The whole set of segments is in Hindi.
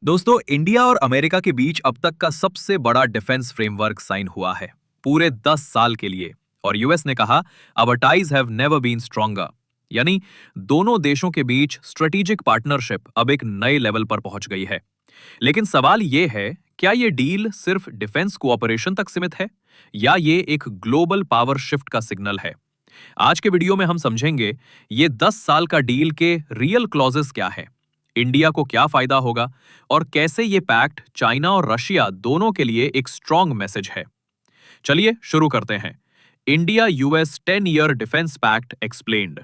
दोस्तों, इंडिया और अमेरिका के बीच अब तक का सबसे बड़ा डिफेंस फ्रेमवर्क साइन हुआ है पूरे 10 साल के लिए। और यूएस ने कहा our ties have never been stronger, यानी दोनों देशों के बीच स्ट्रेटेजिक पार्टनरशिप अब एक नए लेवल पर पहुंच गई है। लेकिन सवाल यह है, क्या यह डील सिर्फ डिफेंस कोऑपरेशन तक सीमित है या ये एक ग्लोबल पावर शिफ्ट का सिग्नल है? आज के वीडियो में हम समझेंगे ये 10 साल का डील के रियल क्लॉजेस क्या है, इंडिया को क्या फायदा होगा और कैसे ये पैक्ट चाइना और रशिया दोनों के लिए एक स्ट्रॉन्ग मैसेज है। चलिए शुरू करते हैं। India US 10 year defence pact explained.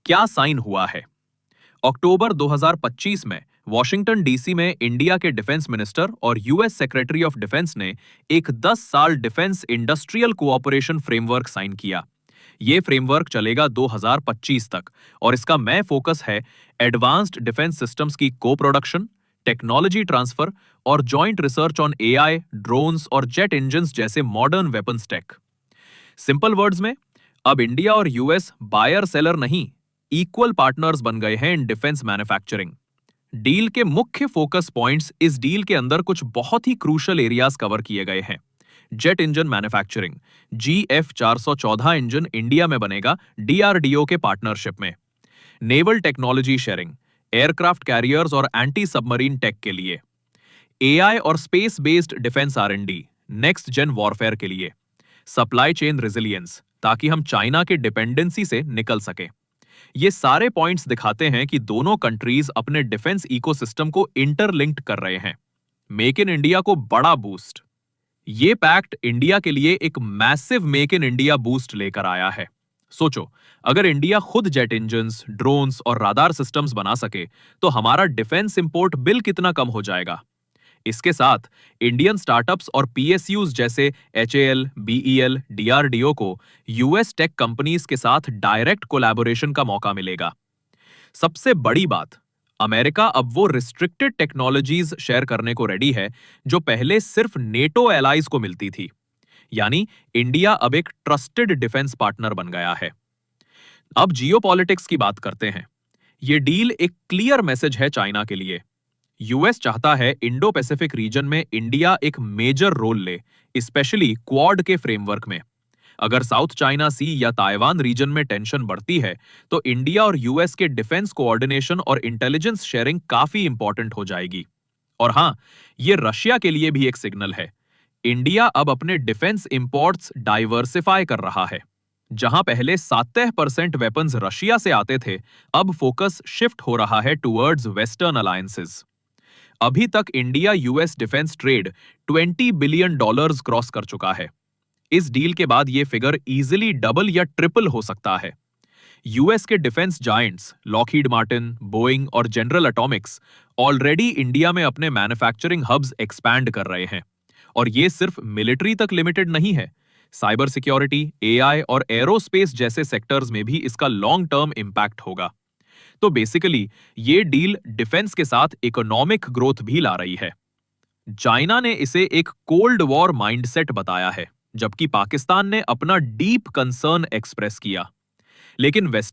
क्या साइन हुआ है? अक्टूबर 2025 में वॉशिंगटन डीसी में इंडिया के डिफेंस मिनिस्टर और यूएस सेक्रेटरी ऑफ डिफेंस ने एक 10 साल defence industrial cooperation framework sign किया। ये फ्रेमवर्क चलेगा 2025 तक और इसका मेन फोकस है एडवांस्ड डिफेंस सिस्टम्स की को प्रोडक्शन, टेक्नोलॉजी ट्रांसफर और joint research on AI, drones और जेट इंजन्स जैसे modern weapons take. Simple words में, अब इंडिया और यूएस बायर सेलर नहीं, इक्वल पार्टनर्स बन गए हैं इन डिफेंस मैन्युफैक्चरिंग। डील के मुख्य फोकस पॉइंट्स इस डील के अंदर कुछ बहुत ही क्रूशल एरियाज कवर किए गए हैं। Jet engine manufacturing, GF414 engine India में बनेगा डीआरडीओ के पार्टनरशिप में। Naval technology sharing, aircraft carriers और एंटी सबमरीन टेक के लिए। एआई और space based defence R&D, next gen warfare के लिए। सप्लाई चेन रेजिलियंस, ताकि हम चाइना के डिपेंडेंसी से निकल सके। ये सारे पॉइंट्स दिखाते हैं कि दोनों कंट्रीज अपने डिफेंस इकोसिस्टम को इंटरलिंक्ड कर रहे हैं। मेक इन इंडिया को बड़ा बूस्ट। ये पैक्ट इंडिया के लिए एक massive make in India boost लेकर आया है। सोचो, अगर इंडिया खुद जेट इंजन्स, ड्रोन्स और राडार सिस्टम्स बना सके तो हमारा डिफेंस इंपोर्ट बिल कितना कम हो जाएगा। इसके साथ इंडियन स्टार्टअप्स और PSUs जैसे HAL, BEL, DRDO को यूएस टेक कंपनीज के साथ डायरेक्ट कोलैबोरेशन का मौका मिलेगा। सबसे बड़ी बात, अमेरिका अब वो रिस्ट्रिक्टेड टेक्नोलॉजीज शेयर करने को रेडी है जो पहले सिर्फ नेटो एलाइज को मिलती थी। यानी इंडिया अब एक ट्रस्टेड डिफेंस पार्टनर बन गया है। अब जियोपॉलिटिक्स की बात करते हैं। ये डील एक क्लियर मैसेज है चाइना के लिए। यूएस चाहता है इंडो पैसिफिक रीजन में इंडिया एक मेजर रोल ले, स्पेशली क्वाड के फ्रेमवर्क में। अगर साउथ चाइना सी या ताइवान रीजन में टेंशन बढ़ती है तो इंडिया और यूएस के डिफेंस कोऑर्डिनेशन और इंटेलिजेंस शेयरिंग काफी इंपॉर्टेंट हो जाएगी। और हां, ये रशिया के लिए भी एक सिग्नल है। इंडिया अब अपने डिफेंस इंपोर्ट्स डाइवर्सिफाई कर रहा है। जहां पहले 70% वेपन्स रशिया से आते थे, अब फोकस शिफ्ट हो रहा है टुवर्ड्स वेस्टर्न अलायंसेस। अभी तक India US defence trade $20 billion cross कर चुका है। इस डील के बाद यह फिगर इजीली डबल या ट्रिपल हो सकता है। यूएस के defence giants Lockheed Martin, Boeing और जनरल एटॉमिक्स ऑलरेडी इंडिया में अपने मैन्युफैक्चरिंग हब्स एक्सपैंड कर रहे हैं। और ये सिर्फ मिलिट्री तक लिमिटेड नहीं है। साइबर सिक्योरिटी, एआई और एरोस्पेस जैसे सेक्टर्स में भी इसका लॉन्ग टर्म इंपैक्ट होगा। तो बेसिकली ये डील डिफेंस के साथ इकोनॉमिक ग्रोथ भी ला रही है। चाइना ने इसे एक कोल्ड वॉर माइंडसेट बताया है, जबकि पाकिस्तान ने अपना डीप कंसर्न एक्सप्रेस किया। लेकिन वेस्ट